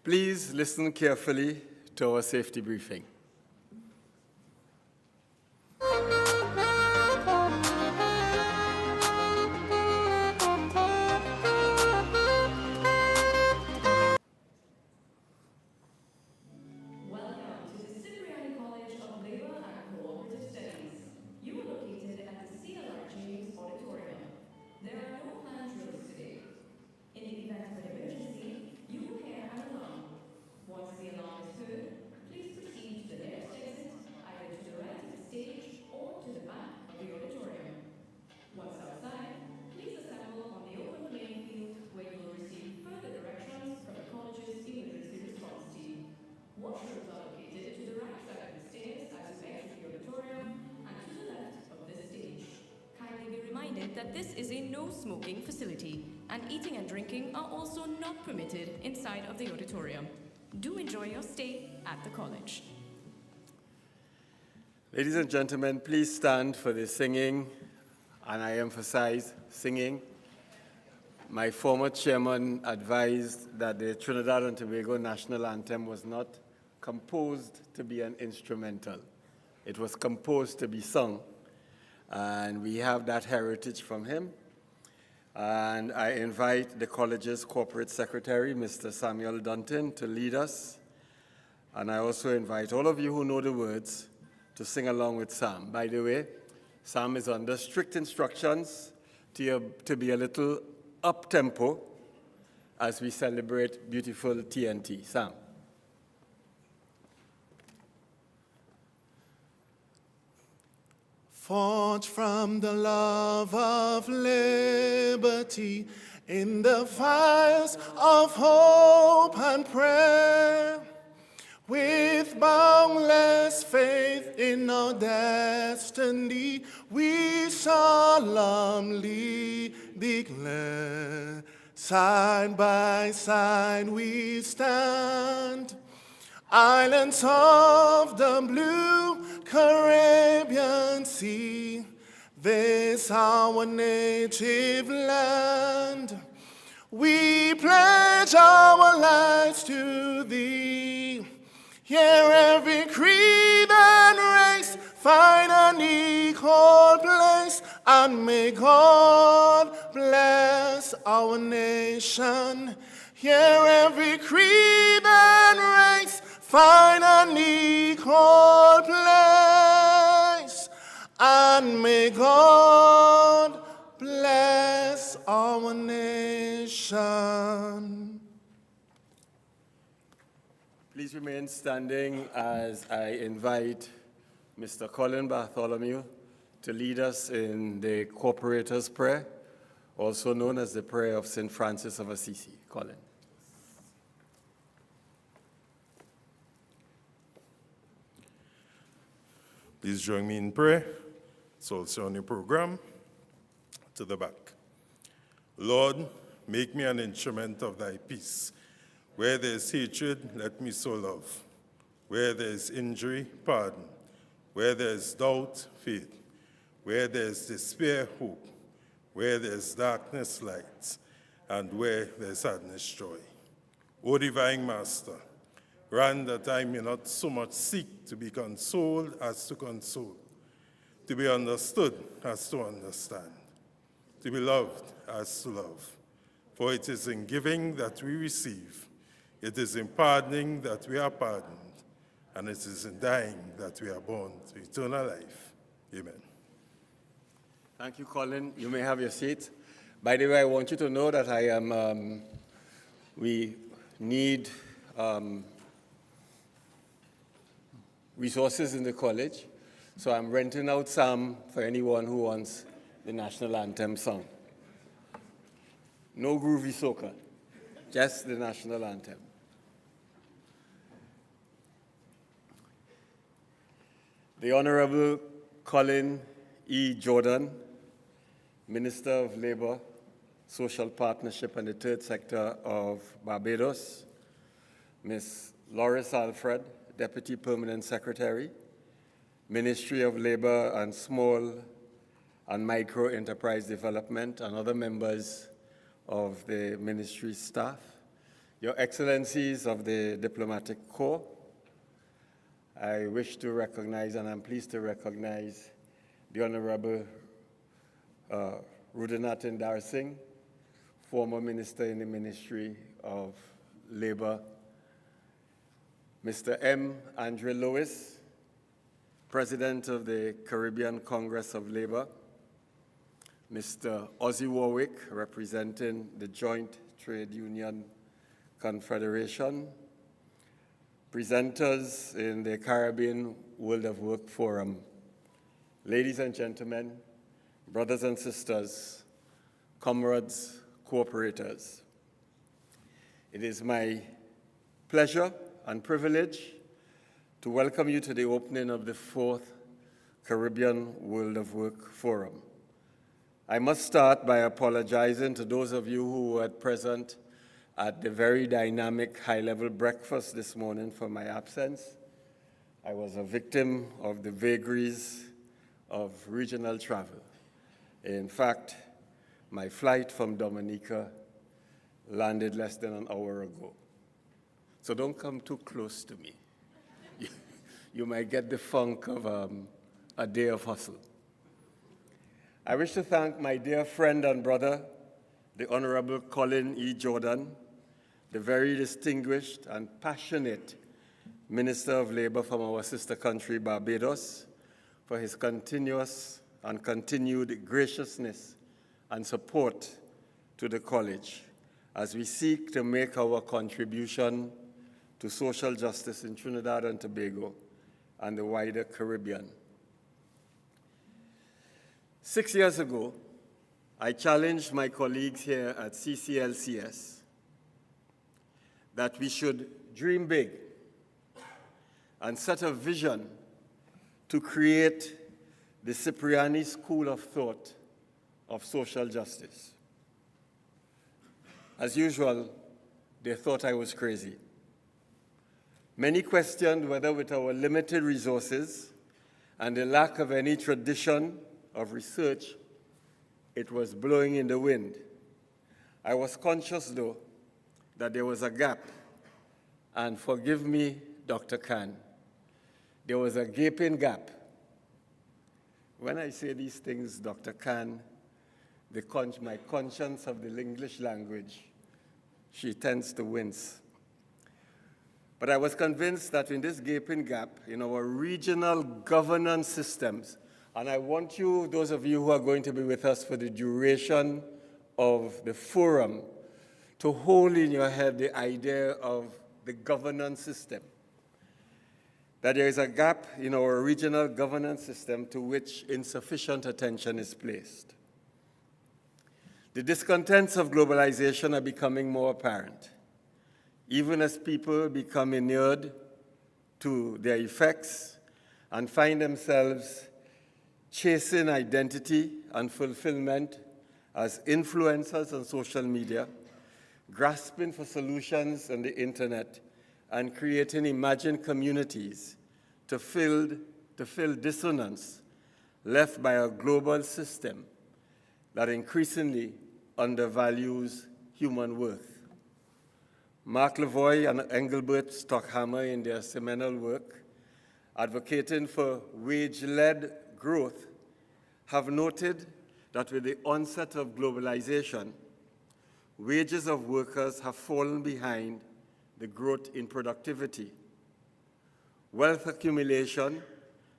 Please listen carefully to our safety briefing. Welcome to the CWWF College of Labor and Co-Operative Studies. You are located at the CLR Auditorium. There are no planned drills today. In the event of an emergency, you will hear an alarm. Once the alarm is heard, please proceed to the next exit, either to the right of the stage or to the back of the auditorium. Once outside, please assemble on the open playing field where you will receive further directions from the college's emergency response team. Washrooms are located to the right side of the stairs as you exit the auditorium and to the left of this stage. Kindly be reminded that this is a no-smoking facility, and eating and drinking are also not permitted inside of the auditorium. Do enjoy your stay at the college. Ladies and gentlemen, please stand for the singing, and I emphasize singing. My former chairman advised that the Trinidad and Tobago national anthem was not composed to be an instrumental. It was composed to be sung, and we have that heritage from him. And I invite the college's corporate secretary, Mr. Samuel Dunton, to lead us. And I also invite all of you who know the words to sing along with Sam. By the way, Sam is under strict instructions to be a little up-tempo as we celebrate beautiful TNT. Sam. Forged from the love of liberty in the fires of hope and prayer, with boundless faith in our destiny, we solemnly declare, side by side we stand, islands of the blue Caribbean Sea, this our native land. We pledge our lives to thee. Here every creed and race find an equal place, and may God bless our nation. Here every creed and race find an equal place, and may God bless our nation. Please remain standing as I invite Mr. Colin Bartholomew to lead us in the Corporator's Prayer, also known as the Prayer of St. Francis of Assisi. Colin. Please join me in prayer. It's also on your program. To the back. Lord, make me an instrument of thy peace. Where there is hatred, let me sow love. Where there is injury, pardon. Where there is doubt, faith. Where there is despair, hope. Where there is darkness, light. And where there is sadness, joy. O divine Master, grant that I may not so much seek to be consoled as to console, to be understood as to understand, to be loved as to love. For it is in giving that we receive, it is in pardoning that we are pardoned, and it is in dying that we are born to eternal life. Amen. Thank you, Colin. You may have your seat. By the way, I want you to know that I am, we need resources in the college, so I'm renting out some for anyone who wants the national anthem sung. No groovy soca, just the national anthem. The Honorable Colin E. Jordan, Minister of Labor, Social Partnership and the Third Sector of Barbados, Ms. Loris Alfred, Deputy Permanent Secretary, Ministry of Labor and Small and Micro Enterprise Development, and other members of the ministry staff, Your Excellencies of the Diplomatic Corps, I wish to recognize, and I'm pleased to recognize, the Honorable Rudinathan Dar Singh, former Minister in the Ministry of Labor, Mr. M. Andre Lewis, President of the Caribbean Congress of Labor, Mr. Ozzie Warwick, representing the Joint Trade Union Confederation, presenters in the Caribbean World of Work Forum, ladies and gentlemen, brothers and sisters, comrades, cooperators. It is my pleasure and privilege to welcome you to the opening of the 4th Caribbean World of Work Forum. I must start by apologizing to those of you who were present at the very dynamic high-level breakfast this morning for my absence. I was a victim of the vagaries of regional travel. In fact, my flight from Dominica landed less than an hour ago. So don't come too close to me. You might get the funk of a day of hustle. I wish to thank my dear friend and brother, the Honorable Colin E. Jordan, the very distinguished and passionate Minister of Labor from our sister country, Barbados, for his continuous and continued graciousness and support to the college as we seek to make our contribution to social justice in Trinidad and Tobago and the wider Caribbean. 6 years ago, I challenged my colleagues here at CCLCS that we should dream big and set a vision to create the Cipriani School of Thought of social justice. As usual, they thought I was crazy. Many questioned whether with our limited resources and the lack of any tradition of research, it was blowing in the wind. I was conscious, though, that there was a gap, and forgive me, Dr. Khan, there was a gaping gap. When I say these things, Dr. Khan, my conscience of the English language, she tends to wince. But I was convinced that in this gaping gap, in our regional governance systems, and I want you, those of you who are going to be with us for the duration of the forum, to hold in your head the idea of the governance system. That there is a gap in our regional governance system to which insufficient attention is placed. The discontents of globalization are becoming more apparent, even as people become inured to their effects and find themselves chasing identity and fulfillment as influencers on social media, grasping for solutions on the internet, and creating imagined communities to fill dissonance left by a global system that increasingly undervalues human worth. Mark Lavoie and Engelbert Stockhammer, in their seminal work, advocating for wage-led growth, have noted that with the onset of globalization, wages of workers have fallen behind the growth in productivity. Wealth accumulation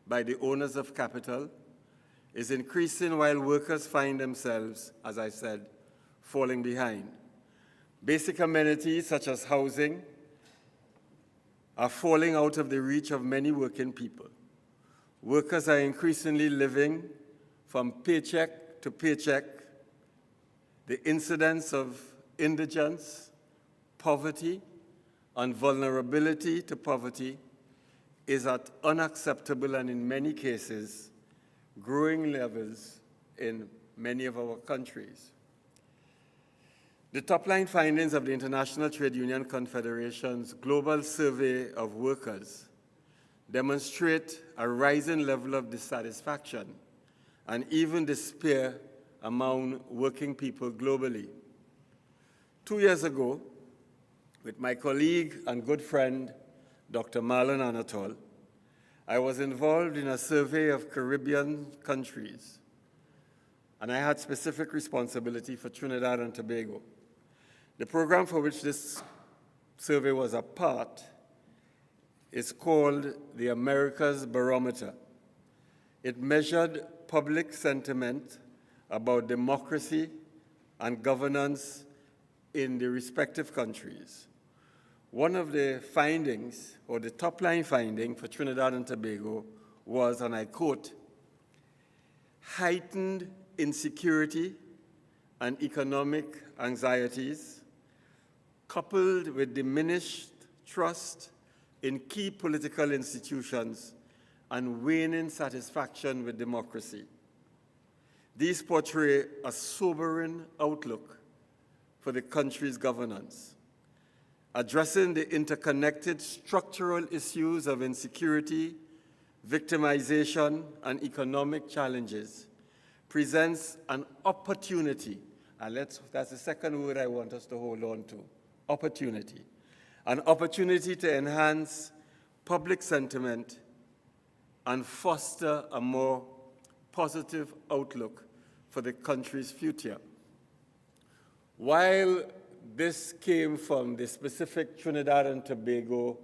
by the owners of capital is increasing while workers find themselves, as I said, falling behind. Basic amenities such as housing are falling out of the reach of many working people. Workers are increasingly living from paycheck to paycheck. The incidence of indigence, poverty, and vulnerability to poverty is at unacceptable and, in many cases, growing levels in many of our countries. The top-line findings of the International Trade Union Confederation's Global Survey of Workers demonstrate a rising level of dissatisfaction and even despair among working people globally. 2 years ago, With my colleague and good friend, Dr. Marlon Anatol, I was involved in a survey of Caribbean countries, and I had specific responsibility for Trinidad and Tobago. The program for which this survey was a part is called the Americas Barometer. It measured public sentiment about democracy and governance in the respective countries. One of the findings, or the top-line finding for Trinidad and Tobago was, and I quote, heightened insecurity and economic anxieties, coupled with diminished trust in key political institutions and waning satisfaction with democracy. These portray a sobering outlook for the country's governance. Addressing the interconnected structural issues of insecurity, victimization, and economic challenges presents an opportunity, and that's the second word I want us to hold on to, opportunity. An opportunity to enhance public sentiment and foster a more positive outlook for the country's future. While this came from the specific Trinidad and Tobago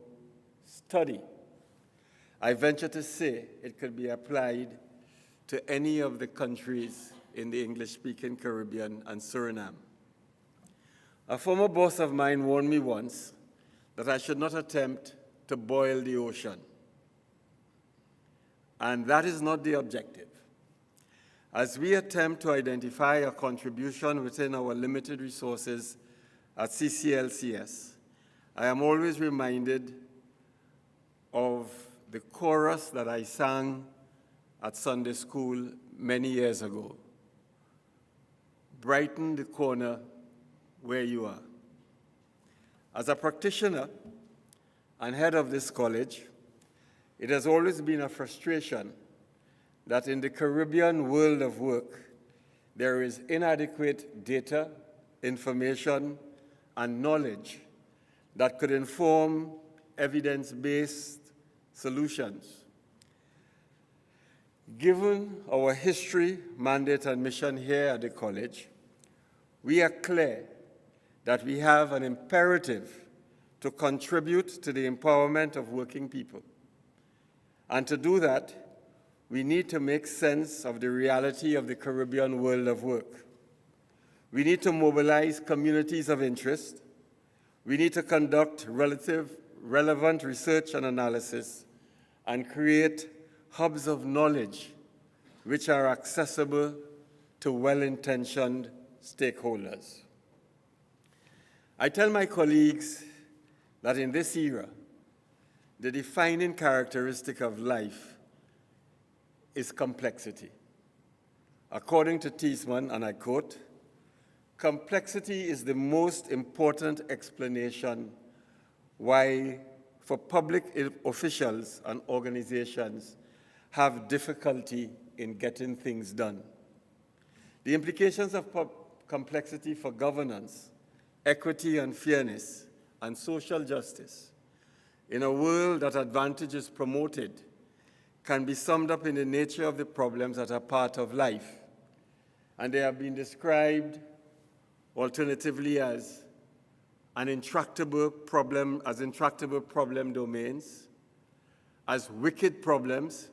study, I venture to say it could be applied to any of the countries in the English-speaking Caribbean and Suriname. A former boss of mine warned me once that I should not attempt to boil the ocean. And that is not the objective. As we attempt to identify a contribution within our limited resources at CCLCS, I am always reminded of the chorus that I sang at Sunday school many years ago. Brighten the corner where you are. As a practitioner and head of this college, it has always been a frustration that in the Caribbean world of work, there is inadequate data, information, and knowledge that could inform evidence-based solutions. Given our history, mandate, and mission here at the college, we are clear that we have an imperative to contribute to the empowerment of working people. And to do that, we need to make sense of the reality of the Caribbean world of work. We need to mobilize communities of interest. We need to conduct relevant research and analysis and create hubs of knowledge which are accessible to well-intentioned stakeholders. I tell my colleagues that in this era, the defining characteristic of life is complexity. According to Thiesman, and I quote, complexity is the most important explanation why for public officials and organizations have difficulty in getting things done. The implications of complexity for governance, equity and fairness, and social justice in a world that advantage is promoted can be summed up in the nature of the problems that are part of life. And they have been described alternatively as intractable problem domains, as wicked problems,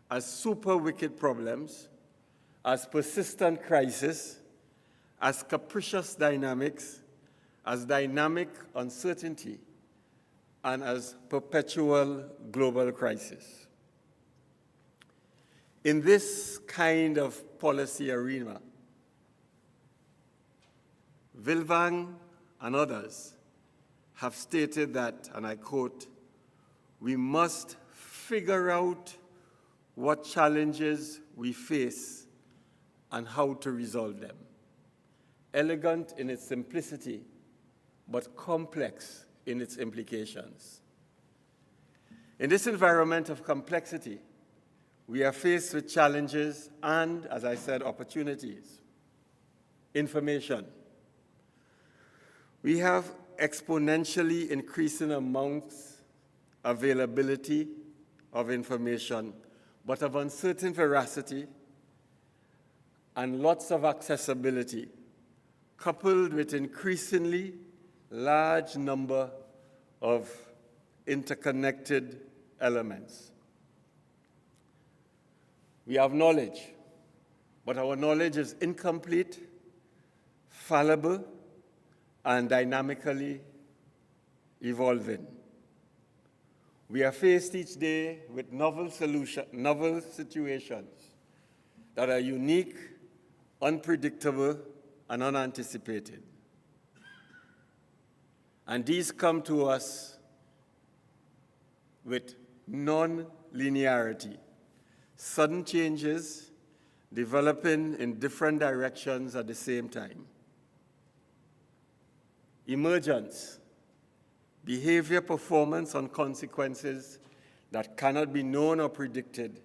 as super wicked problems, as persistent crisis, as capricious dynamics, as dynamic uncertainty, and as perpetual global crisis. In this kind of policy arena, Vilvang and others have stated that, and I quote, we must figure out what challenges we face and how to resolve them. Elegant in its simplicity, but complex in its implications. In this environment of complexity, we are faced with challenges and, as I said, opportunities. Information. We have exponentially increasing amounts availability of information, but of uncertain veracity and lots of accessibility, coupled with increasingly large number of interconnected elements. We have knowledge, but our knowledge is incomplete, fallible, and dynamically evolving. We are faced each day with novel situations that are unique, unpredictable, and unanticipated. And these come to us with non-linearity, sudden changes developing in different directions at the same time. Emergence, behavior, performance, and consequences that cannot be known or predicted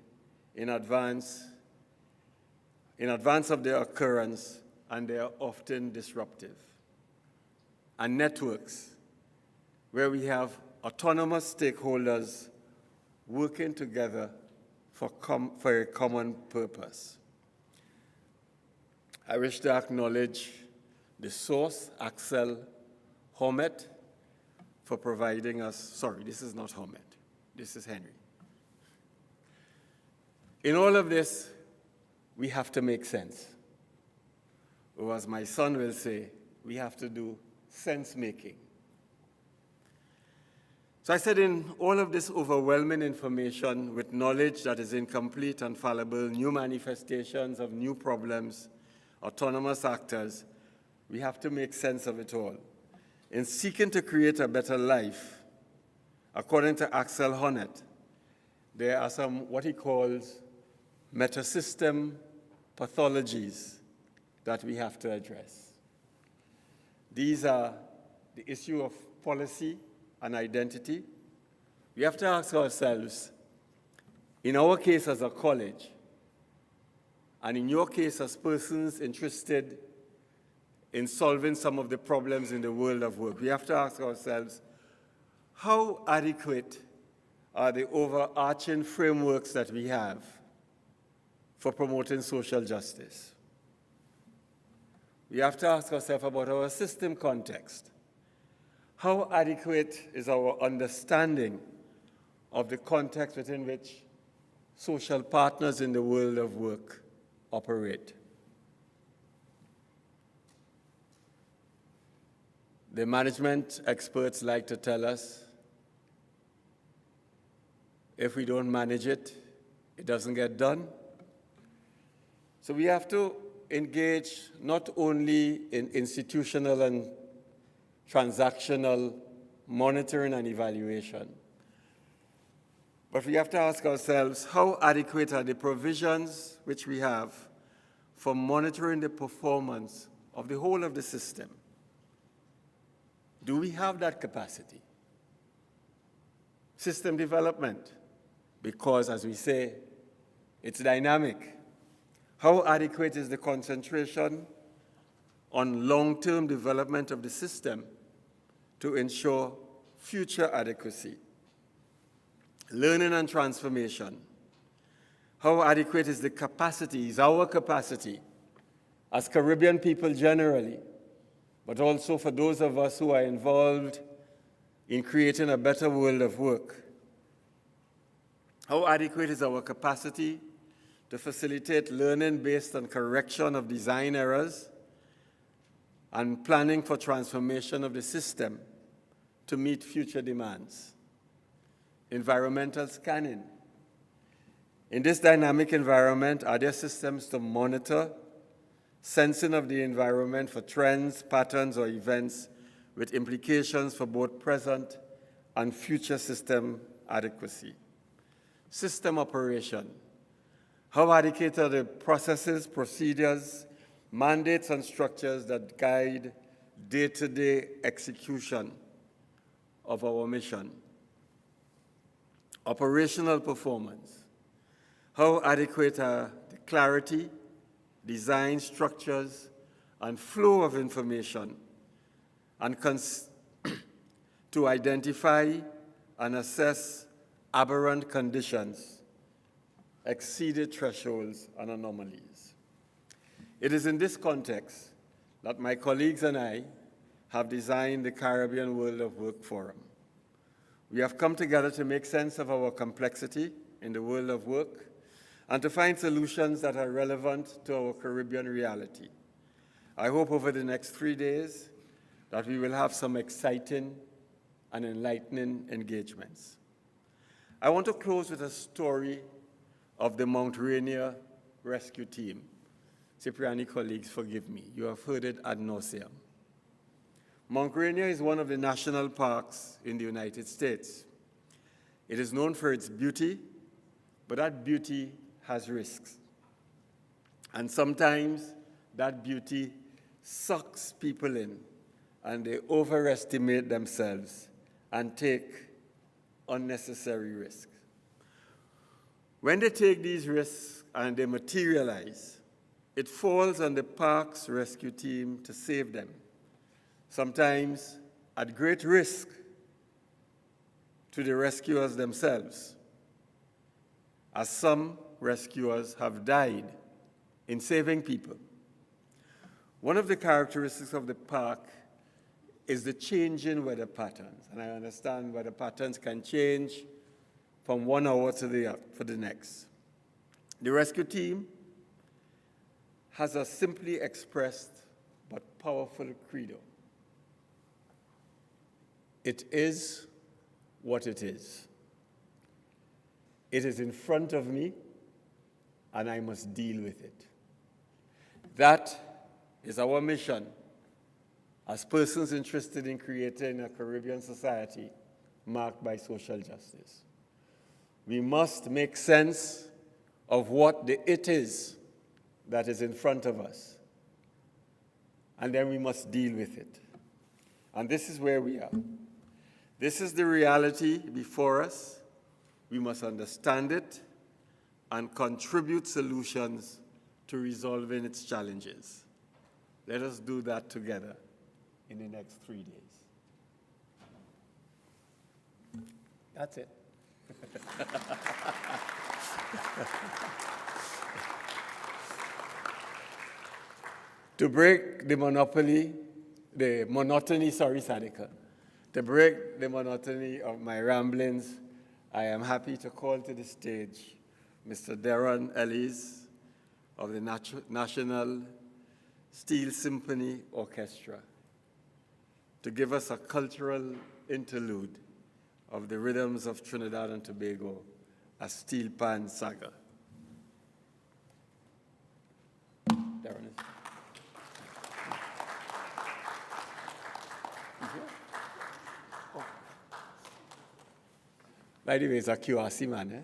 in advance of their occurrence, and they are often disruptive. And networks, where we have autonomous stakeholders working together for a common purpose. I wish to acknowledge the source, Axel Homet, for providing us, sorry, this is not Homet, this is Henry. In all of this, we have to make sense. Or as my son will say, we have to do sense making. So I said, in all of this overwhelming information with knowledge that is incomplete and fallible, new manifestations of new problems, autonomous actors, we have to make sense of it all. In seeking to create a better life, according to Axel Honneth, there are some what he calls metasystem pathologies that we have to address. These are the issue of policy and identity. We have to ask ourselves, in our case as a college, and in your case as persons interested in solving some of the problems in the world of work, we have to ask ourselves, how adequate are the overarching frameworks that we have for promoting social justice? We have to ask ourselves about our system context. How adequate is our understanding of the context within which social partners in the world of work operate? The management experts like to tell us, if we don't manage it, it doesn't get done. So we have to engage not only in institutional and transactional monitoring and evaluation, but we have to ask ourselves, how adequate are the provisions which we have for monitoring the performance of the whole of the system? Do we have that capacity? System development, because as we say, it's dynamic. How adequate is the concentration on long-term development of the system to ensure future adequacy? Learning and transformation. How adequate is the capacity, is our capacity as Caribbean people generally, but also for those of us who are involved in creating a better world of work? How adequate is our capacity to facilitate learning based on correction of design errors and planning for transformation of the system to meet future demands? Environmental scanning. In this dynamic environment, are there systems to monitor sensing of the environment for trends, patterns, or events with implications for both present and future system adequacy? System operation. How adequate are the processes, procedures, mandates, and structures that guide day-to-day execution of our mission? Operational performance. How adequate are the clarity, design, structures, and flow of information and to identify and assess aberrant conditions, exceeded thresholds, and anomalies. It is in this context that my colleagues and I have designed the Caribbean World of Work Forum. We have come together to make sense of our complexity in the world of work and to find solutions that are relevant to our Caribbean reality. I hope over the next 3 days that we will have some exciting and enlightening engagements. I want to close with a story of the Mount Rainier rescue team. Cipriani colleagues, forgive me. You have heard it ad nauseum. Mount Rainier is one of the national parks in the United States. It is known for its beauty, but that beauty has risks. And sometimes that beauty sucks people in, and they overestimate themselves and take unnecessary risks. When they take these risks and they materialize, it falls on the park's rescue team to save them, sometimes at great risk to the rescuers themselves, as some rescuers have died in saving people. One of the characteristics of the park is the changing weather patterns, and I understand weather patterns can change from 1 hour to the next. The rescue team has a simply expressed but powerful credo. It is what it is. It is in front of me, and I must deal with it. That is our mission as persons interested in creating a Caribbean society marked by social justice. We must make sense of what the it is that is in front of us, and then we must deal with it. And this is where we are. This is the reality before us. We must understand it and contribute solutions to resolving its challenges. Let us do that together in the next 3 days. That's it. To break the monotony, Sadika. To break the monotony of my ramblings, I am happy to call to the stage Mr. Darren Ellis of the National Steel Symphony Orchestra to give us a cultural interlude of the rhythms of Trinidad and Tobago, a steel pan saga. Darren. Oh. By the way, it's a QRC man, eh?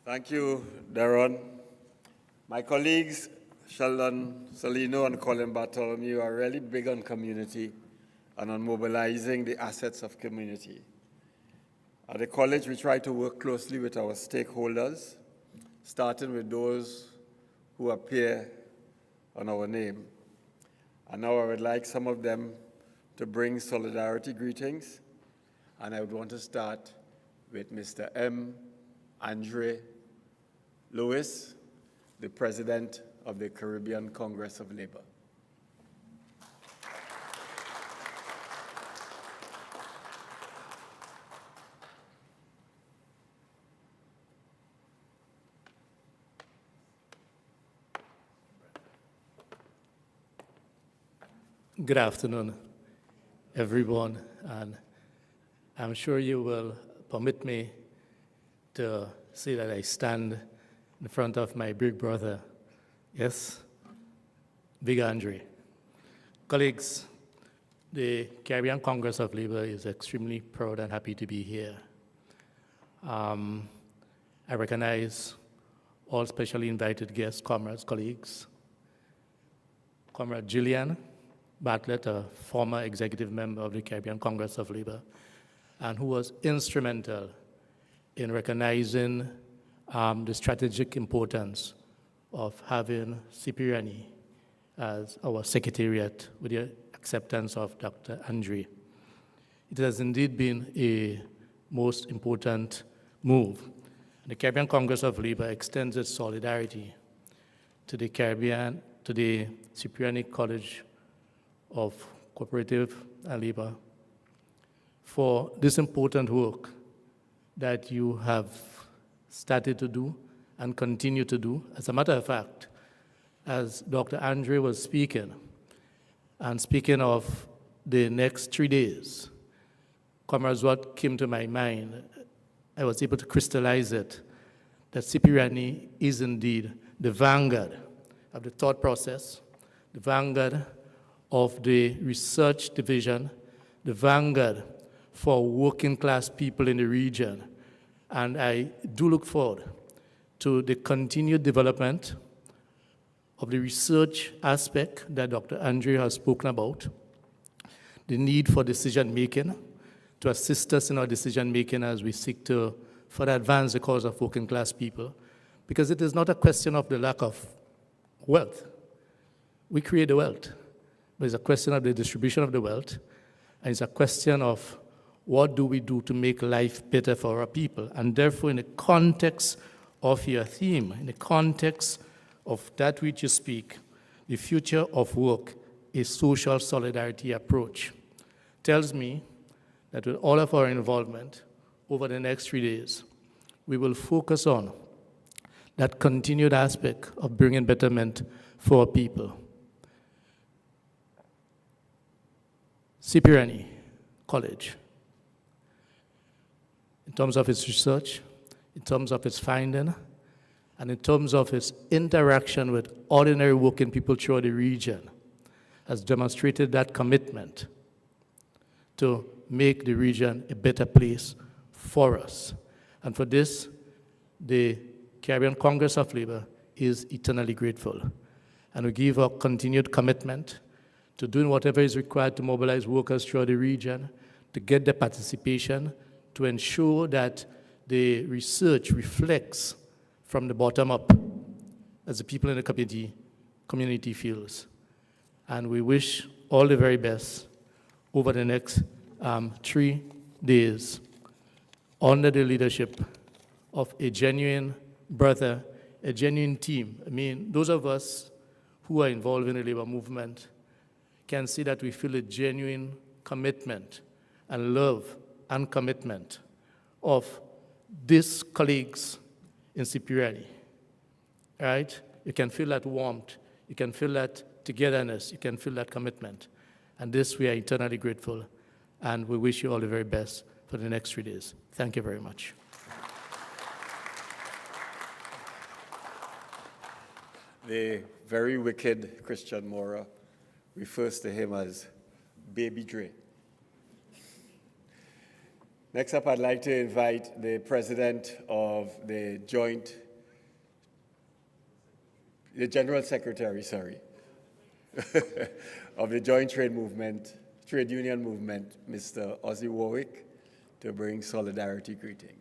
Thank you, Darren. My colleagues, Sheldon Salino and Colin Bartholomew, are really big on community and on mobilizing the assets of community. At the college, we try to work closely with our stakeholders, starting with those who appear on our name. And now I would like some of them to bring solidarity greetings, and I would want to start with Mr. M. Andre Lewis, the President of the Caribbean Congress of Labor. Good afternoon, everyone, and I'm sure you will permit me to say that I stand in front of my big brother, yes, Big Andre. Colleagues, the Caribbean Congress of Labor is extremely proud and happy to be here. I recognize all specially invited guests, comrades, colleagues. Comrade Gillian Bartlett, a former executive member of the Caribbean Congress of Labor, and who was instrumental in recognizing the strategic importance of having CPRNE as our secretariat with the acceptance of Dr. Andre. It has indeed been a most important move. The Caribbean Congress of Labor extends its solidarity to the Caribbean, to the CPRNE College of Co-Operative and Labor for this important work that you have started to do and continue to do. As a matter of fact, as Dr. Andre was speaking, and speaking of the next 3 days, comrades, what came to my mind, I was able to crystallize it, that CPRNE is indeed the vanguard of the thought process, the vanguard of the research division, the vanguard for working class people in the region. And I do look forward to the continued development of the research aspect that Dr. Andre has spoken about, the need for decision-making, to assist us in our decision-making as we seek to further advance the cause of working class people, because it is not a question of the lack of wealth. We create the wealth, but it's a question of the distribution of the wealth, and it's a question of what do we do to make life better for our people? And therefore, in the context of your theme, in the context of that which you speak, the future of work, a social solidarity approach, tells me that with all of our involvement over the next 3 days, we will focus on that continued aspect of bringing betterment for our people. CWWF College, in terms of its research, in terms of its finding, and in terms of its interaction with ordinary working people throughout the region, has demonstrated that commitment to make the region a better place for us. And for this, the Caribbean Congress of Labor is eternally grateful. And we give our continued commitment to doing whatever is required to mobilize workers throughout the region, to get their participation, to ensure that the research reflects from the bottom up as the people in the community feels. And we wish all the very best over the next 3 days under the leadership of a genuine brother, a genuine team. I mean, those of us who are involved in the labor movement can see that we feel a genuine commitment and love and commitment of these colleagues in CWWF, right? You can feel that warmth, you can feel that togetherness, you can feel that commitment. And this, we are eternally grateful, and we wish you all the very best for the next 3 days. Thank you very much. The very wicked Christian Mora refers to him as Baby Dre. Next up, I'd like to invite the president of the General Secretary, of the Joint Trade Union Movement, Mr. Ozzy Warwick, to bring solidarity greetings.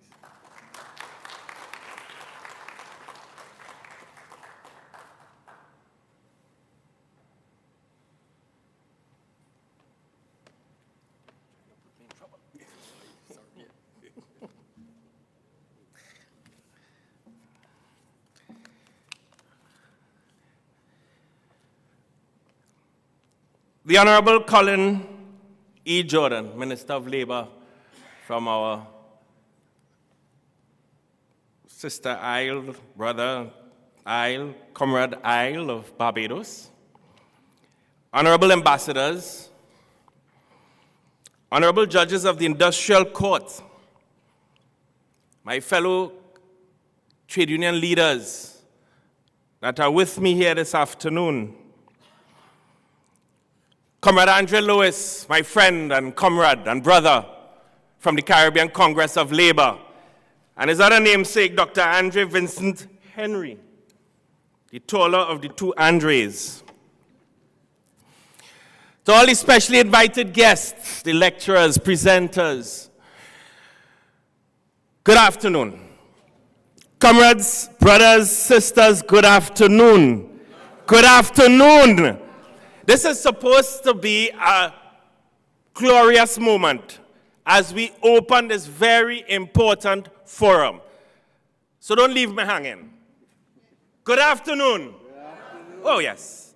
The Honorable Colin E. Jordan, Minister of Labor from our sister Isle, brother Isle, comrade Isle of Barbados. Honorable Ambassadors, Honorable Judges of the Industrial Court, my fellow trade union leaders that are with me here this afternoon, Comrade Andre Lewis, my friend and comrade and brother from the Caribbean Congress of Labor, and his other namesake, Dr. Andre Vincent Henry, the taller of the two Andres. To all the specially invited guests, the lecturers, presenters, good afternoon. Comrades, brothers, sisters, good afternoon. Good afternoon. This is supposed to be a glorious moment as we open this very important forum. So don't leave me hanging. Good afternoon. Good afternoon. Oh, yes.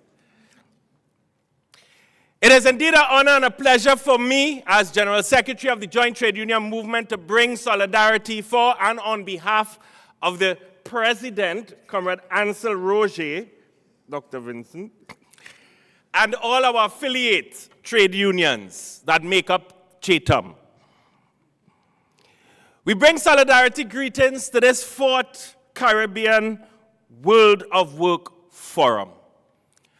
It is indeed an honor and a pleasure for me as General Secretary of the Joint Trade Union Movement to bring solidarity for and on behalf of the President, Comrade Ansel Roger, Dr. Vincent, and all our affiliate trade unions that make up CHATUM. We bring solidarity greetings to this 4th Caribbean World of Work Forum.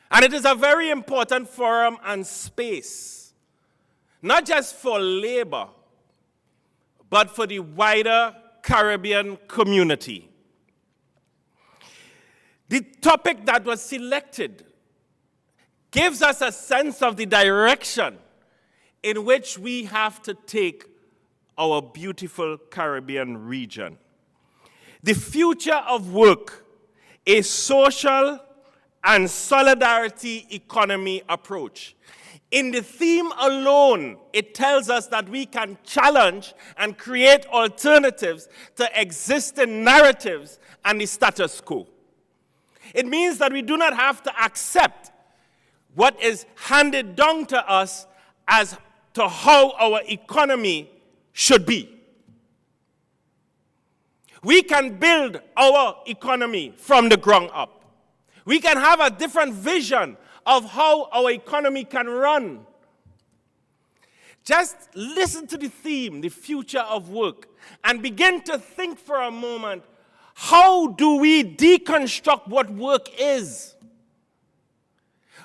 And it is a very important forum and space, not just for labor, but for the wider Caribbean community. The topic that was selected gives us a sense of the direction in which we have to take our beautiful Caribbean region. The future of work, a social and solidarity economy approach. In the theme alone, it tells us that we can challenge and create alternatives to existing narratives and the status quo. It means that we do not have to accept what is handed down to us as to how our economy should be. We can build our economy from the ground up. We can have a different vision of how our economy can run. Just listen to the theme, the future of work, and begin to think for a moment, how do we deconstruct what work is?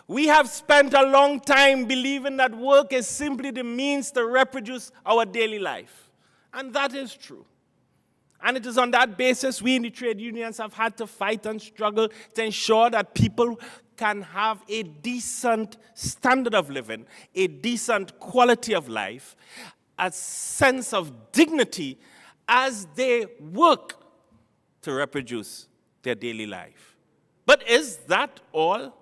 We have spent a long time believing that work is simply the means to reproduce our daily life. And that is true. And it is on that basis we in the trade unions have had to fight and struggle to ensure that people can have a decent standard of living, a decent quality of life, a sense of dignity as they work to reproduce their daily life. But is that all?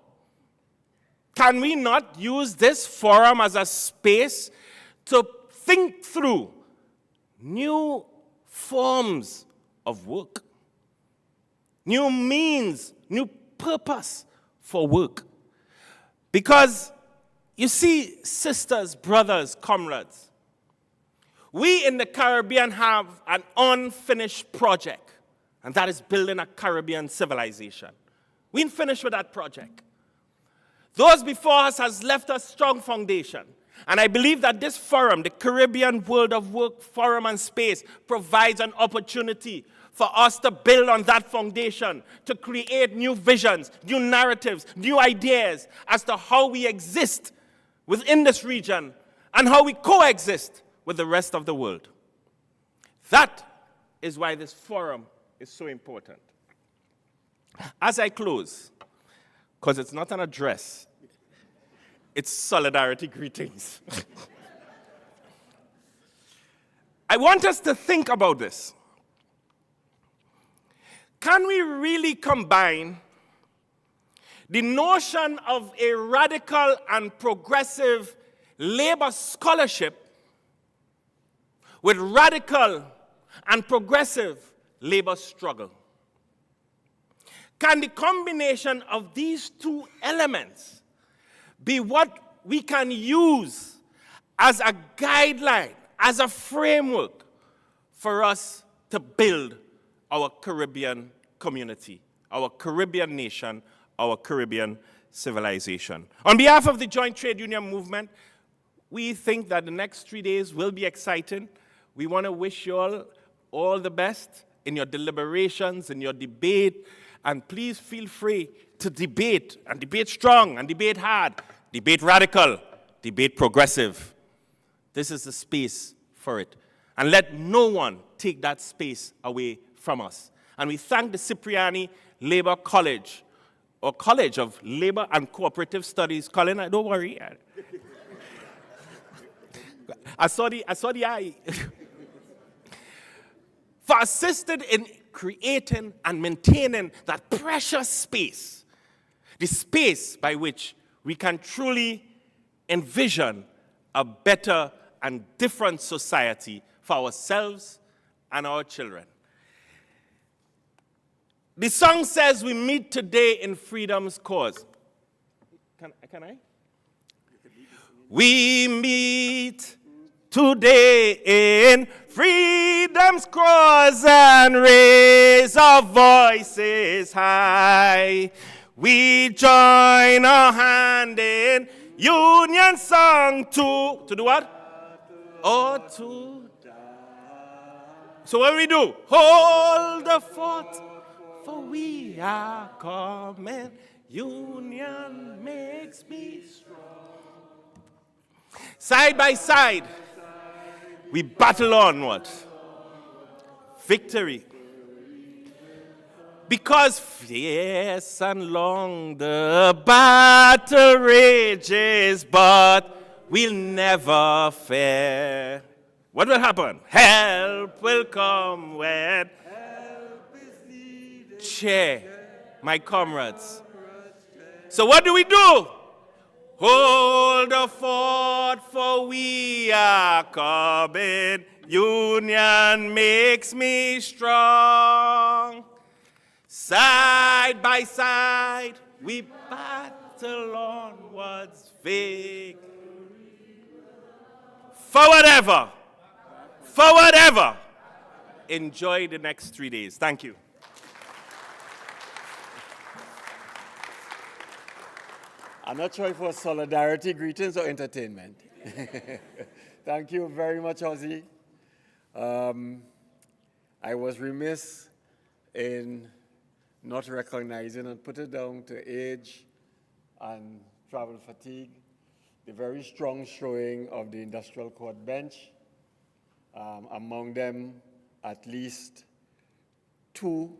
Can we not use this forum as a space to think through new forms of work, new means, new purpose for work? Because, you see, sisters, brothers, comrades, we in the Caribbean have an unfinished project, and that is building a Caribbean civilization. We ain't finished with that project. Those before us has left a strong foundation. And I believe that this forum, the Caribbean World of Work Forum and Space, provides an opportunity for us to build on that foundation, to create new visions, new narratives, new ideas as to how we exist within this region and how we coexist with the rest of the world. That is why this forum is so important. As I close, because it's not an address, it's solidarity greetings. I want us to think about this. Can we really combine the notion of a radical and progressive labor scholarship with radical and progressive labor struggle? Can the combination of these two elements be what we can use as a guideline, as a framework for us to build our Caribbean community, our Caribbean nation, our Caribbean civilization? On behalf of the Joint Trade Union Movement, we think that the next 3 days will be exciting. We want to wish you all the best in your deliberations, in your debate, and please feel free to debate, and debate strong, and debate hard, debate radical, debate progressive. This is the space for it. And let no one take that space away from us. And we thank the Cipriani Labor College, or College of Labor and Cooperative Studies. Colin, don't worry. I saw the eye. For assisting in creating and maintaining that precious space, the space by which we can truly envision a better and different society for ourselves and our children. The song says we meet today in freedom's cause. Can I? We meet today in freedom's cause and raise our voices high. We join our hand in union song to do what? Or to die. So what do we do? Hold the fort, for we are coming. Union makes me strong. Side by side, we battle onward. Victory. Because fierce and long the battle rages, but we'll never fear. What will happen? Help will come when help is needed. Cheer, my comrades. So what do? Hold the fort, for we are coming. Union makes me strong. Side by side, we battle onwards, victory. Forward ever, forward ever. Enjoy the next 3 days. Thank you. I'm not sure if it was solidarity, greetings, or entertainment. Thank you very much, Ozzy. I was remiss in not recognizing and put it down to age and travel fatigue, the very strong showing of the industrial court bench. Among them, at least 2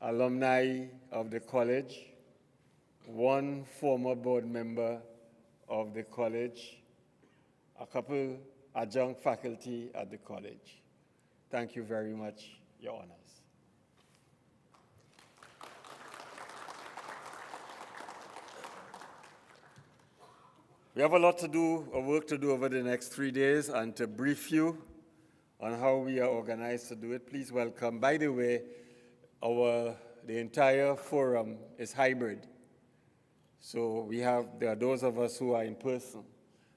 alumni of the college, 1 former board member of the college, a couple adjunct faculty at the college. Thank you very much, Your Honors. We have a lot to do, or work to do over the next 3 days, and to brief you on how we are organized to do it, please welcome. By the way, the entire forum is hybrid. So there are those of us who are in person,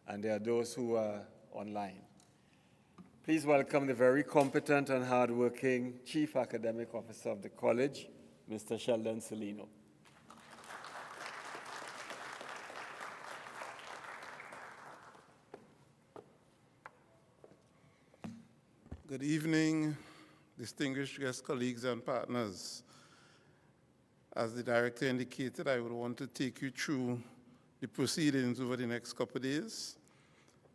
and there are those who are online. Please welcome the very competent and hardworking Chief Academic Officer of the college, Mr. Sheldon Celino. Good evening, distinguished guest colleagues and partners. As the director indicated, I would want to take you through the proceedings over the next couple of days.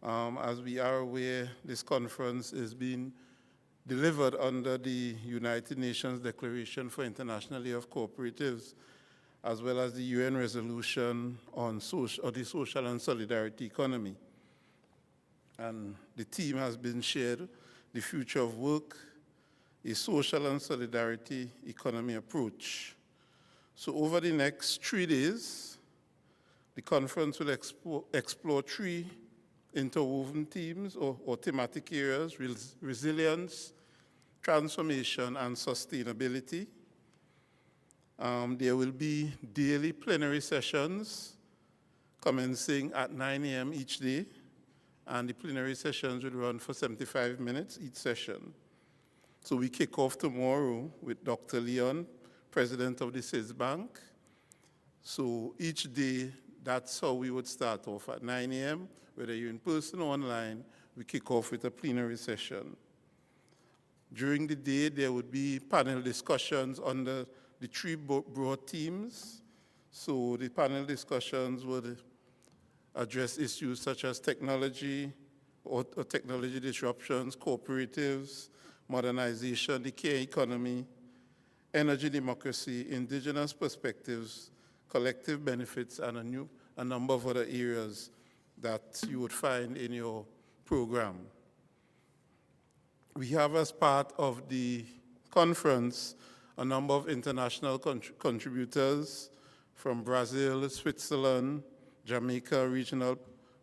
As we are aware, this conference is being delivered under the United Nations Declaration for International Day of Cooperatives, as well as the UN resolution on the social and solidarity economy. And the theme has been shared, the future of work, a social and solidarity economy approach. So over the next 3 days, the conference will explore 3 interwoven themes or thematic areas: resilience, transformation, and sustainability. There will be daily plenary sessions commencing at 9 a.m. each day, and the plenary sessions will run for 75 minutes each session. So we kick off tomorrow with Dr. Leon, President of the CIS Bank. So each day, that's how we would start off at 9 a.m. Whether you're in person or online, we kick off with a plenary session. During the day, there would be panel discussions under the 3 broad themes. So the panel discussions would address issues such as technology or technology disruptions, cooperatives, modernization, the care economy, energy democracy, indigenous perspectives, collective benefits, and a number of other areas that you would find in your program. We have, as part of the conference, a number of international contributors from Brazil, Switzerland, Jamaica, regional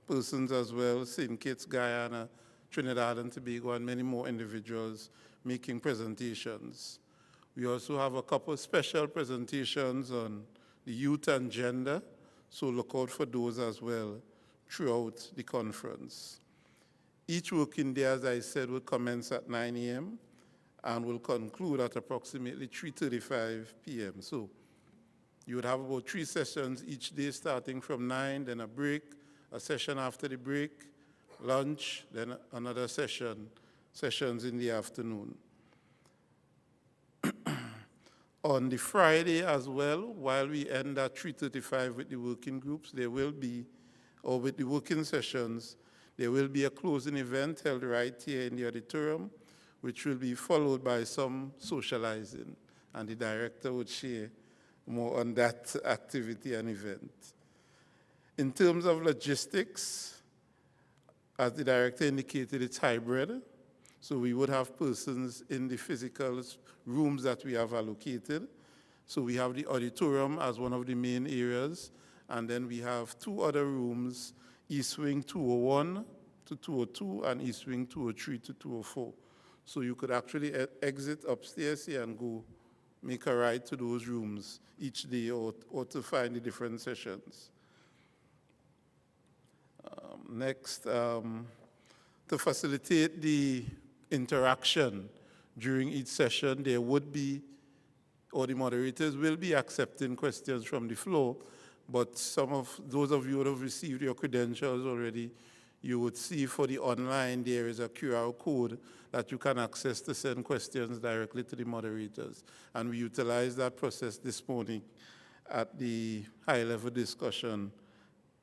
persons as well, St. Kitts, Guyana, Trinidad and Tobago, and many more individuals making presentations. We also have a couple of special presentations on the youth and gender, so look out for those as well throughout the conference. Each working day, as I said, will commence at 9 a.m. and will conclude at approximately 3:35 p.m. So you would have about 3 sessions each day starting from 9, then a break, a session after the break, lunch, then another sessions in the afternoon. On the Friday as well, while we end at 3:35 with the working groups, there will be, or with the working sessions, there will be a closing event held right here in the auditorium, which will be followed by some socializing, and the director would share more on that activity and event. In terms of logistics, as the director indicated, it's hybrid. So we would have persons in the physical rooms that we have allocated. So we have the auditorium as one of the main areas, And then we have 2 other rooms, East Wing 201 to 202 and East Wing 203 to 204. So you could actually exit upstairs here and go make a ride to those rooms each day or to find the different sessions. Next, to facilitate the interaction during each session, there would be, or the moderators will be accepting questions from the floor, but some of those of you who have received your credentials already, you would see for the online there is a QR code that you can access to send questions directly to the moderators. And we utilized that process this morning at the high-level discussion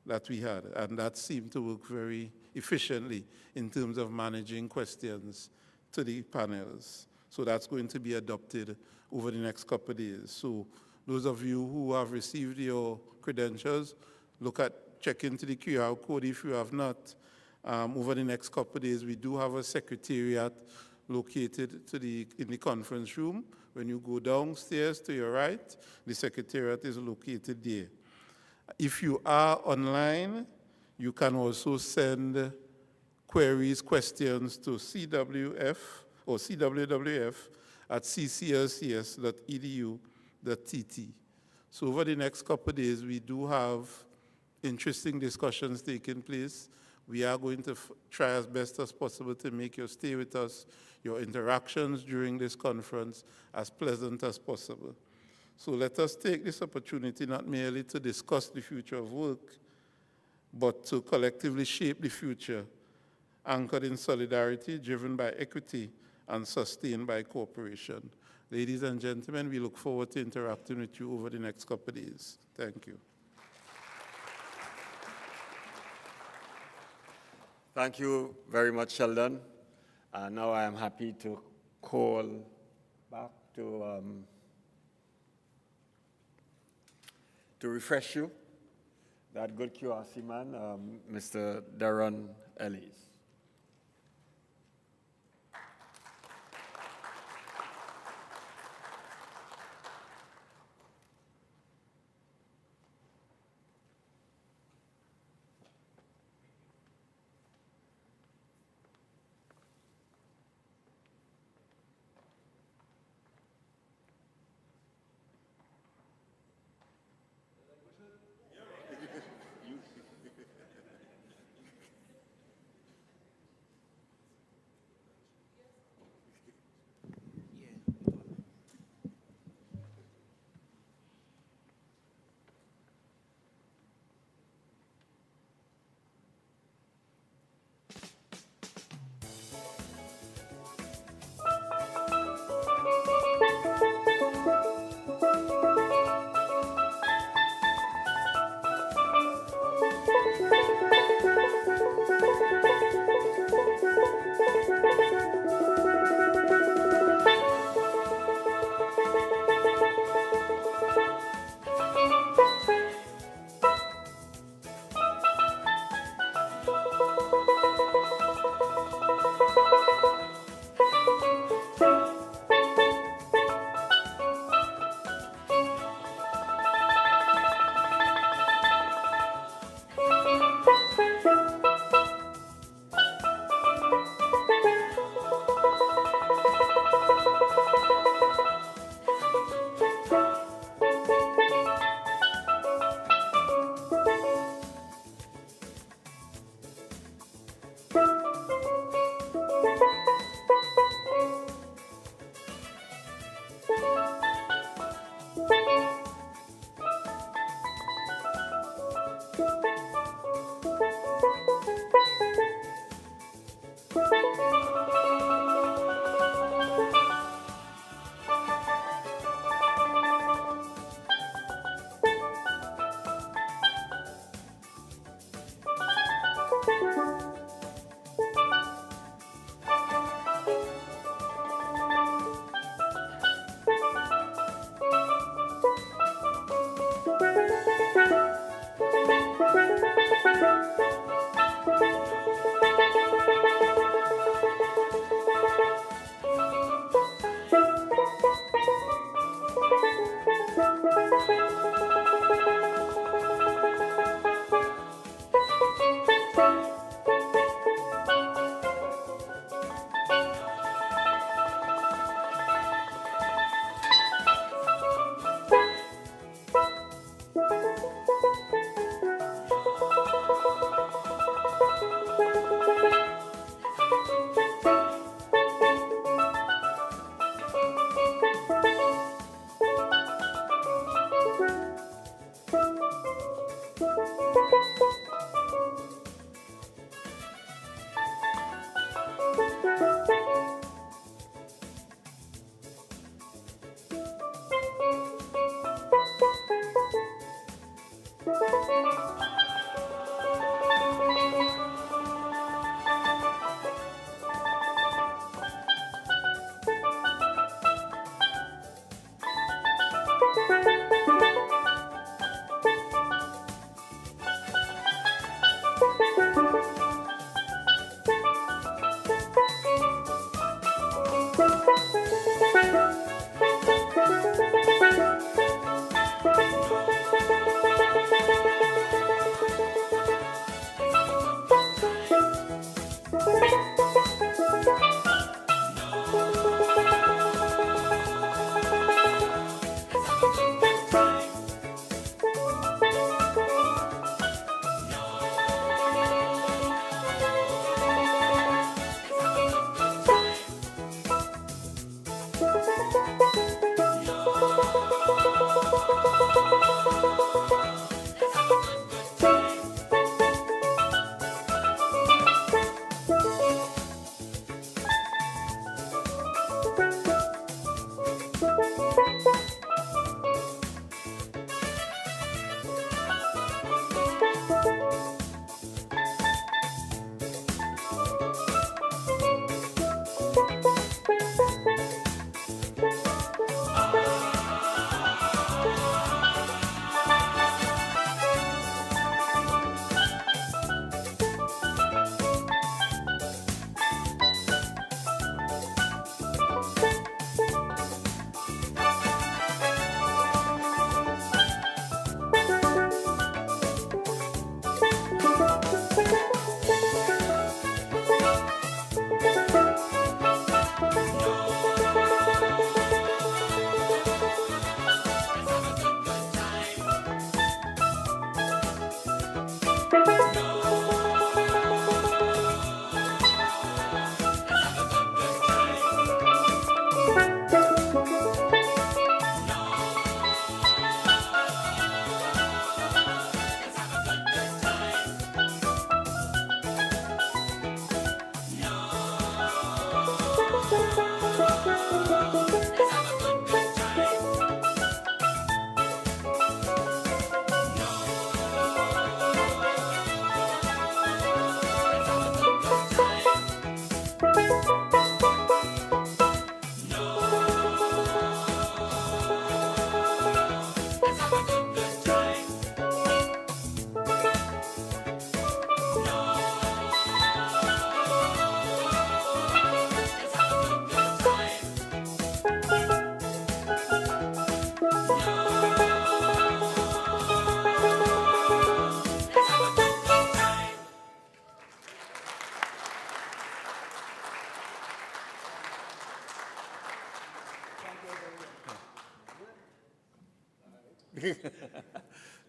that we had, and that seemed to work very efficiently in terms of managing questions to the panels. So that's going to be adopted over the next couple of days. So those of you who have received your credentials, check into the QR code if you have not. Over the next couple of days, we do have a secretariat located in the conference room. When you go downstairs to your right, the secretariat is located there. If you are online, you can also send queries, questions to CWF or CWWF at cclcs.edu.tt. So over the next couple of days, we do have interesting discussions taking place. We are going to try as best as possible to make your stay with us, your interactions during this conference, as pleasant as possible. So let us take this opportunity not merely to discuss the future of work, but to collectively shape the future, anchored in solidarity, driven by equity, and sustained by cooperation. Ladies and gentlemen, we look forward to interacting with you over the next couple of days. Thank you. Thank you very much, Sheldon. And now I am happy to call back to refresh you, that good QRC man, Mr. Darren Ellis.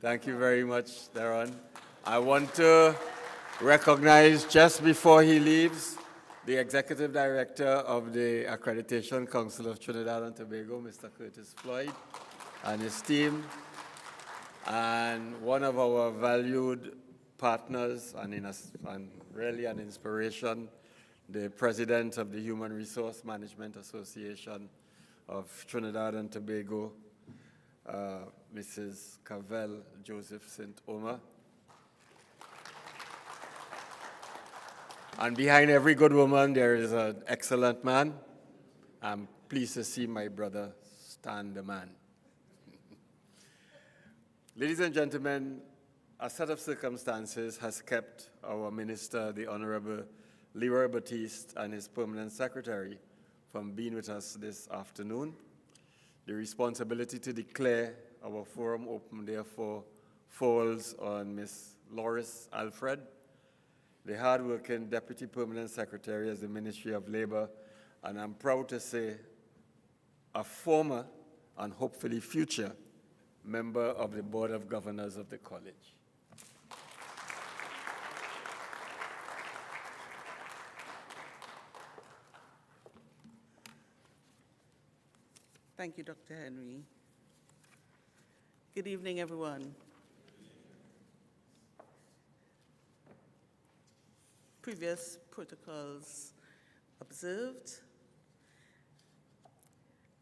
Thank you very much, Darren. I want to recognize, just before he leaves, the Executive Director of the Accreditation Council of Trinidad and Tobago, Mr. Curtis Floyd, and his team, and one of our valued partners and really an inspiration, the President of the Human Resource Management Association of Trinidad and Tobago, Mrs. Cavell Joseph St. Omer. And behind every good woman, there is an excellent man. I'm pleased to see my brother Stan the man. Ladies and gentlemen, a set of circumstances has kept our minister, the Honorable Leroy Batiste, and his permanent secretary from being with us this afternoon. The responsibility to declare our forum open, therefore, falls on Ms. Loris Alfred, the hard-working Deputy Permanent Secretary of the Ministry of Labor, and I'm proud to say a former and hopefully future member of the Board of Governors of the college. Thank you, Dr. Henry. Good evening, everyone. Previous protocols observed.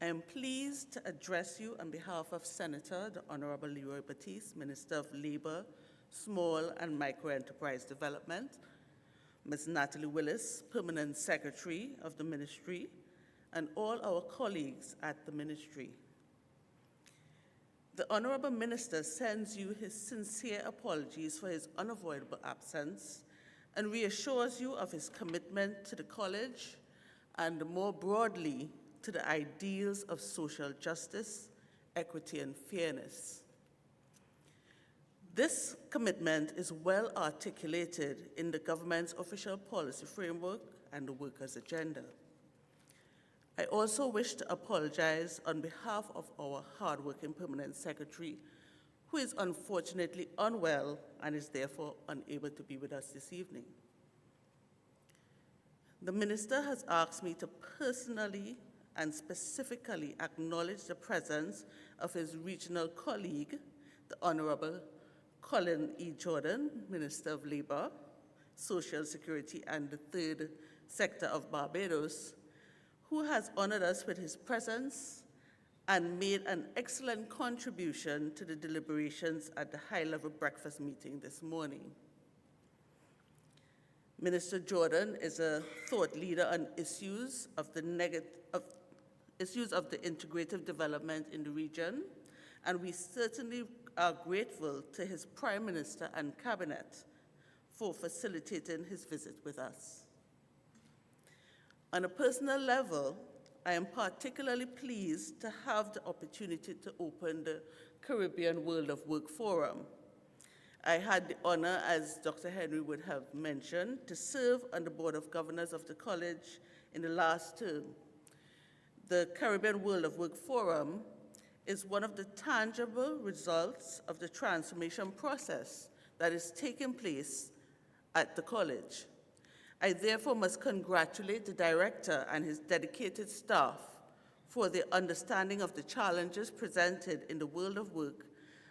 I am pleased to address you on behalf of Senator, the Honorable Leroy Batiste, Minister of Labor, Small and Microenterprise Development, Ms. Natalie Willis, Permanent Secretary of the Ministry, and all our colleagues at the Ministry. The Honorable Minister sends you his sincere apologies for his unavoidable absence and reassures you of his commitment to the college and more broadly to the ideals of social justice, equity, and fairness. This commitment is well articulated in the government's official policy framework and the workers' agenda. I also wish to apologize on behalf of our hardworking permanent secretary, who is unfortunately unwell and is therefore unable to be with us this evening. The minister has asked me to personally and specifically acknowledge the presence of his regional colleague, the Honorable Colin E. Jordan, Minister of Labor, Social Security, and the Third Sector of Barbados, who has honored us with his presence and made an excellent contribution to the deliberations at the high-level breakfast meeting this morning. Minister Jordan is a thought leader on issues of the integrative development in the region, and we certainly are grateful to his Prime Minister and Cabinet for facilitating his visit with us. On a personal level, I am particularly pleased to have the opportunity to open the Caribbean World of Work Forum. I had the honor, as Dr. Henry would have mentioned, to serve on the Board of Governors of the college in the last term. The Caribbean World of Work Forum is one of the tangible results of the transformation process that is taking place at the college. I therefore must congratulate the director and his dedicated staff for their understanding of the challenges presented in the world of work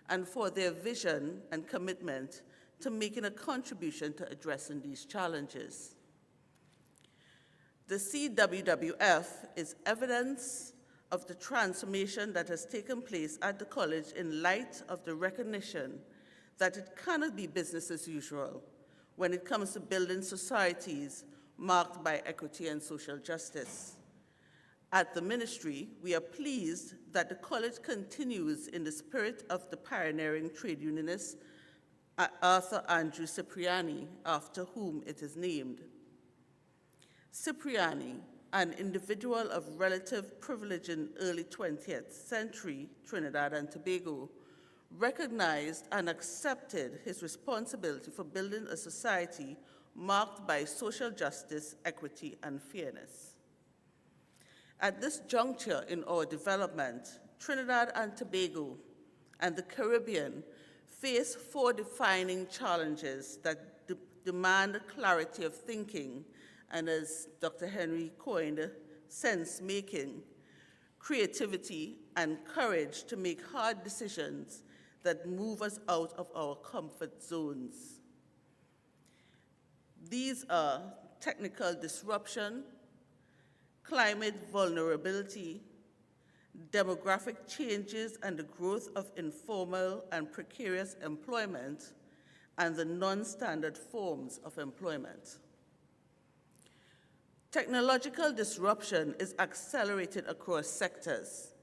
and for their vision and commitment to making a contribution to addressing these challenges. The CWWF is evidence of the transformation that has taken place at the college in light of the recognition that it cannot be business as usual when it comes to building societies marked by equity and social justice. At the ministry, we are pleased that the college continues in the spirit of the pioneering trade unionist Arthur Andrew Cipriani, after whom it is named. Cipriani, an individual of relative privilege in early 20th century Trinidad and Tobago, recognized and accepted his responsibility for building a society marked by social justice, equity, and fairness. At this juncture in our development, Trinidad and Tobago and the Caribbean face four defining challenges that demand clarity of thinking and, as Dr. Henry coined, sense-making, creativity, and courage to make hard decisions that move us out of our comfort zones. These are technical disruption, climate vulnerability, demographic changes and the growth of informal and precarious employment, and the non-standard forms of employment. Technological disruption is accelerated across sectors.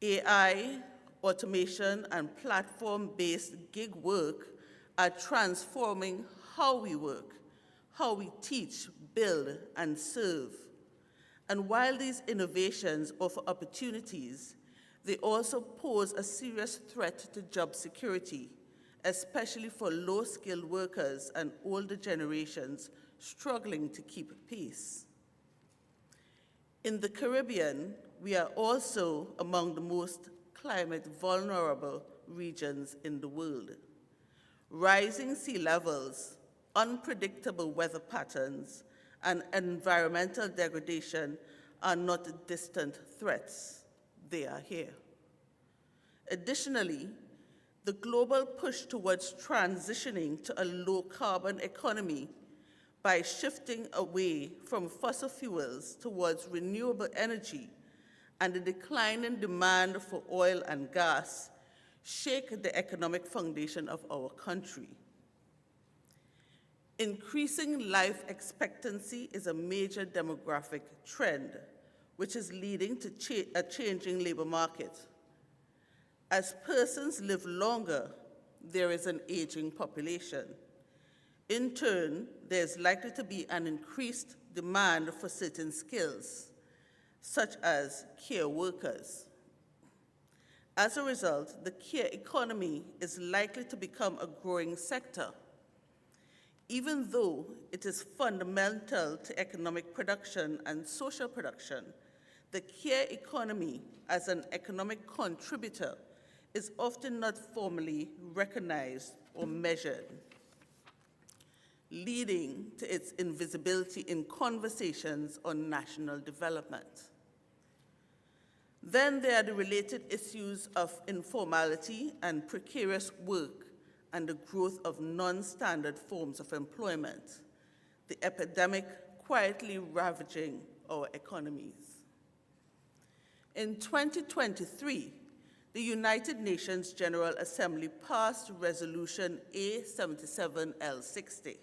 AI, automation, and platform-based gig work are transforming how we work, how we teach, build, and serve. And while these innovations offer opportunities, they also pose a serious threat to job security, especially for low-skilled workers and older generations struggling to keep pace. In the Caribbean, we are also among the most climate vulnerable regions in the world. Rising sea levels, unpredictable weather patterns, and environmental degradation are not distant threats. They are here. Additionally, the global push towards transitioning to a low-carbon economy by shifting away from fossil fuels towards renewable energy and the declining demand for oil and gas shake the economic foundation of our country. Increasing life expectancy is a major demographic trend, which is leading to a changing labor market. As persons live longer, there is an aging population. In turn, there's likely to be an increased demand for certain skills, such as care workers. As a result, the care economy is likely to become a growing sector. Even though it is fundamental to economic production and social production, the care economy as an economic contributor is often not formally recognized or measured, leading to its invisibility in conversations on national development. Then there are the related issues of informality and precarious work and the growth of non-standard forms of employment, the epidemic quietly ravaging our economies. In 2023, the United Nations General Assembly passed Resolution A77L60,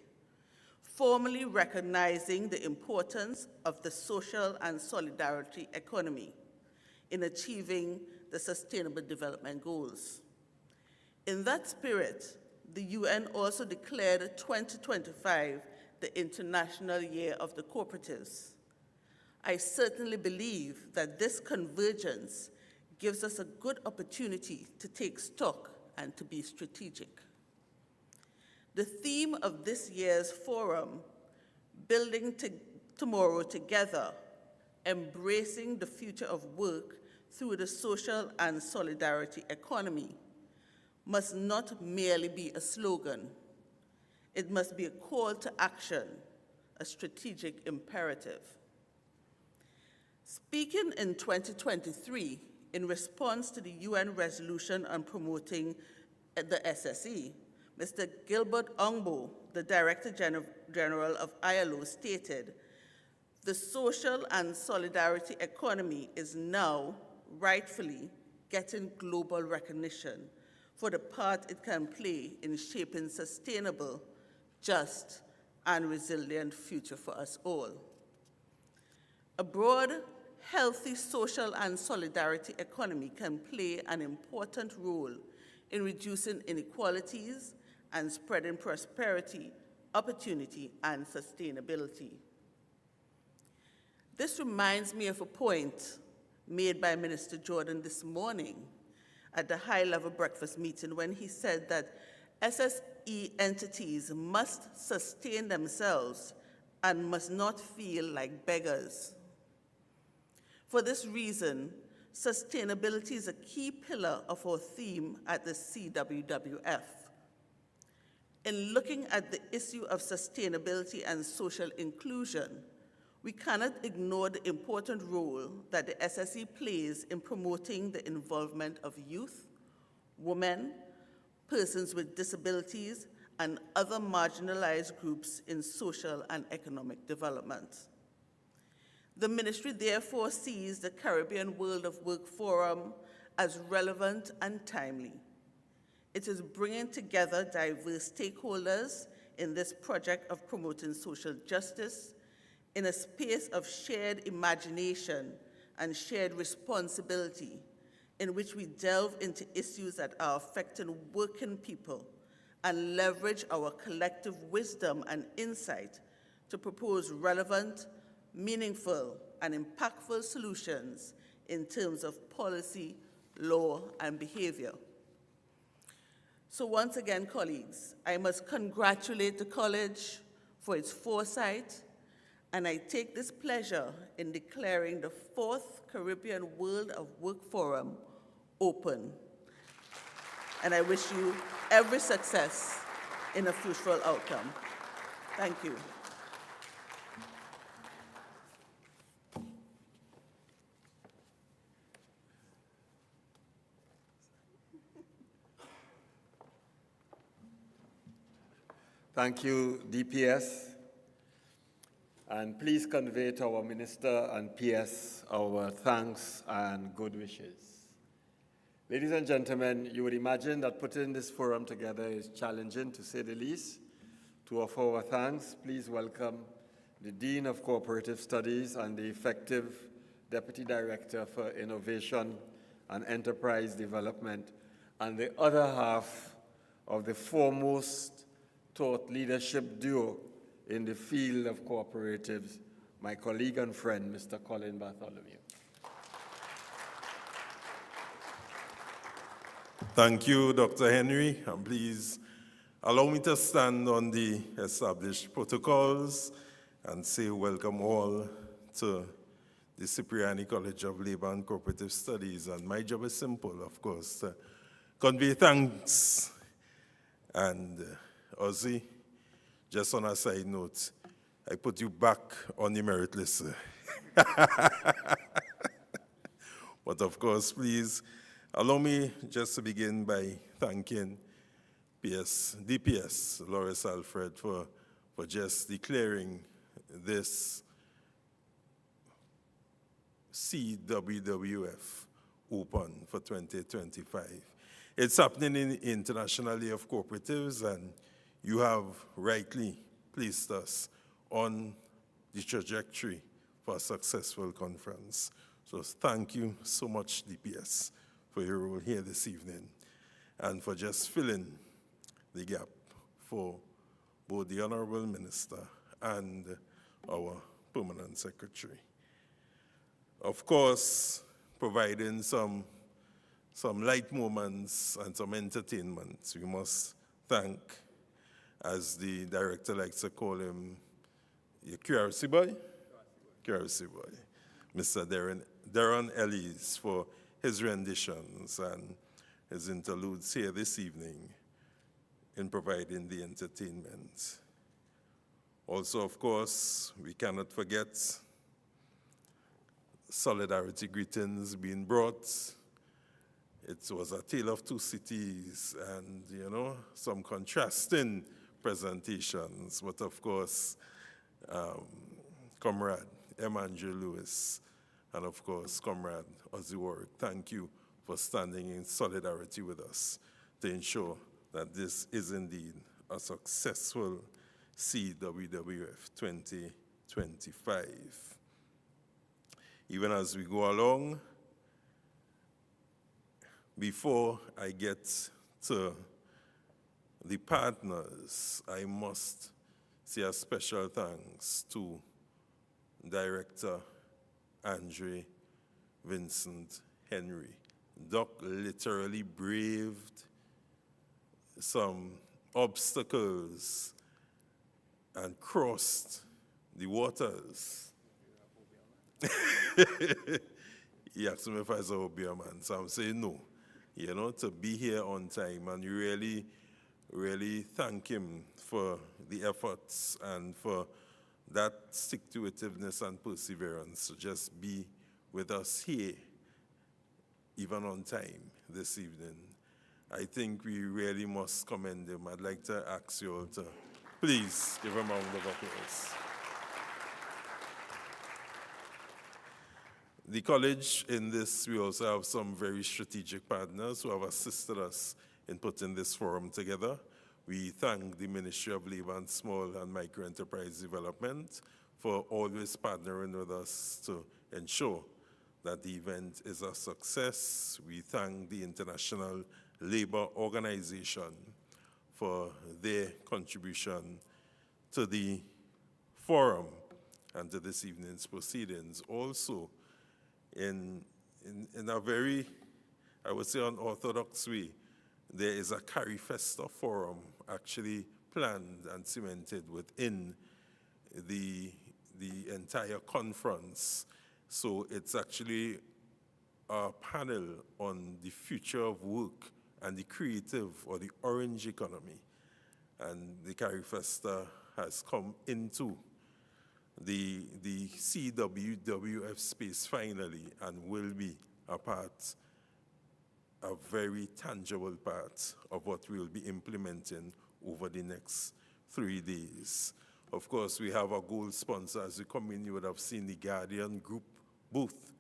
formally recognizing the importance of the social and solidarity economy in achieving the Sustainable Development Goals. In that spirit, the UN also declared 2025 the International Year of the Cooperatives. I certainly believe that this convergence gives us a good opportunity to take stock and to be strategic. The theme of this year's forum, Building Tomorrow Together, Embracing the Future of Work through the Social and Solidarity Economy, must not merely be a slogan. It must be a call to action, a strategic imperative. Speaking in 2023, in response to the UN resolution on promoting the SSE, Mr. Gilbert Ongbo, the Director General of ILO, stated, "The social and solidarity economy is now rightfully getting global recognition for the part it can play in shaping sustainable, just, and resilient future for us all." A broad, healthy social and solidarity economy can play an important role in reducing inequalities and spreading prosperity, opportunity, and sustainability. This reminds me of a point made by Minister Jordan this morning at the high-level breakfast meeting when he said that SSE entities must sustain themselves and must not feel like beggars. For this reason, sustainability is a key pillar of our theme at the CWWF. In looking at the issue of sustainability and social inclusion, we cannot ignore the important role that the SSE plays in promoting the involvement of youth, women, persons with disabilities, and other marginalized groups in social and economic development. The ministry therefore sees the Caribbean World of Work Forum as relevant and timely. It is bringing together diverse stakeholders in this project of promoting social justice in a space of shared imagination and shared responsibility, in which we delve into issues that are affecting working people and leverage our collective wisdom and insight to propose relevant, meaningful, and impactful solutions in terms of policy, law, and behavior. So once again, colleagues, I must congratulate the college for its foresight, and I take this pleasure in declaring the 4th Caribbean World of Work Forum open. And I wish you every success in a fruitful outcome. Thank you. Thank you, DPS. And please convey to our Minister and PS our thanks and good wishes. Ladies and gentlemen, you would imagine that putting this forum together is challenging, to say the least. To offer our thanks, please welcome the Dean of Cooperative Studies and the effective Deputy Director for Innovation and enterprise development, and the other half of the foremost thought leadership duo in the field of cooperatives, my colleague and friend, Mr. Colin Bartholomew. Thank you, Dr. Henry, and please allow me to stand on the established protocols and say welcome all to the Cipriani College of Labor and Cooperative Studies. And my job is simple, of course, to convey thanks. And Ozzy, just on a side note, I put you back on the merit list. But of course, please allow me just to begin by thanking DPS, Loris Alfred, for just declaring this CWWF open for 2025. It's happening in International Day of Cooperatives, and you have rightly placed us on the trajectory for a successful conference. So thank you so much, DPS, for your role here this evening and for just filling the gap for both the Honorable Minister and our Permanent Secretary. Of course, providing some light moments and some entertainment. We must thank, as the director likes to call him, your curacy boy? Curacy boy, Mr. Darren Ellis, for his renditions and his interludes here this evening in providing the entertainment. Also, of course, we cannot forget solidarity greetings being brought. It was a tale of two cities and, some contrasting presentations. But of course, Comrade M. Andrew Lewis and of course, Comrade Ozzy Warwick, thank you for standing in solidarity with us to ensure that this is indeed a successful CWWF 2025. Even as we go along, before I get to the partners, I must say a special thanks to Director Andre Vincent Henry. Doc literally braved some obstacles and crossed the waters. He asked me if I was a Obia man, so I'm saying no. To be here on time, and you really thank him for the efforts and for that stick-to-itiveness and perseverance to just be with us here, even on time this evening. I think we really must commend him. I'd like to ask you all to please give him a round of applause. The college, in this, we also have some very strategic partners who have assisted us in putting this forum together. We thank the Ministry of Labor and Small and Micro Enterprise Development for always partnering with us to ensure that the event is a success. We thank the International Labor Organization for their contribution to the forum and to this evening's proceedings. Also, in a very, I would say, unorthodox way, there is a Carifesta forum actually planned and cemented within the entire conference. So it's actually a panel on the future of work and the creative or the orange economy. And the Carifesta has come into the CWWF space finally and will be a very tangible part of what we'll be implementing over the next 3 days. Of course, we have our gold sponsor. As you come in, you would have seen the Guardian Group booth,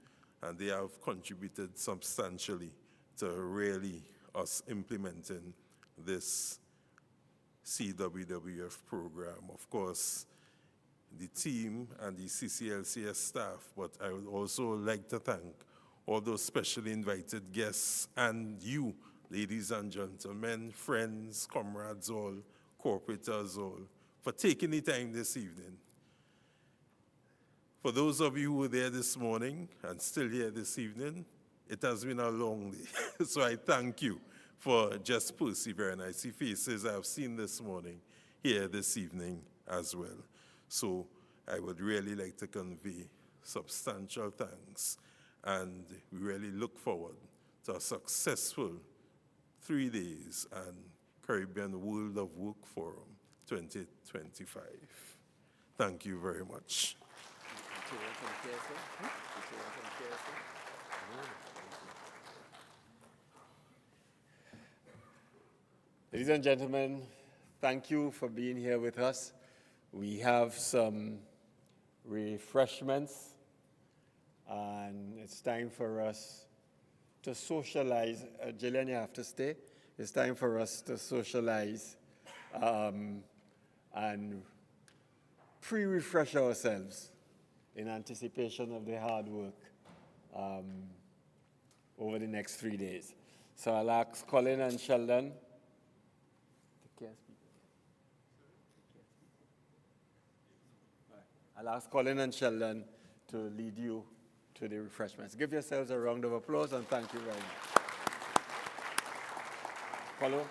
and they have contributed substantially to really us implementing this CWWF program. Of course, the team and the CCLCS staff, but I would also like to thank all those specially invited guests, and you, ladies and gentlemen, friends, comrades all, cooperators all, for taking the time this evening. For those of you who were there this morning and still here this evening, it has been a long day. So I thank you for just persevering. I see faces I've seen this morning here this evening as well. So I would really like to convey substantial thanks, and we really look forward to a successful 3 days and Caribbean World of Work Forum 2025. Thank you very much. Ladies and gentlemen, thank you for being here with us. We have some refreshments, and it's time for us to socialize. Jillian, you have to stay. It's time for us to socialize and pre-refresh ourselves in anticipation of the hard work over the next 3 days. So I'll ask Colin and Sheldon. I'll ask Colin and Sheldon to lead you to the refreshments. Give yourselves a round of applause and thank you very much. Follow.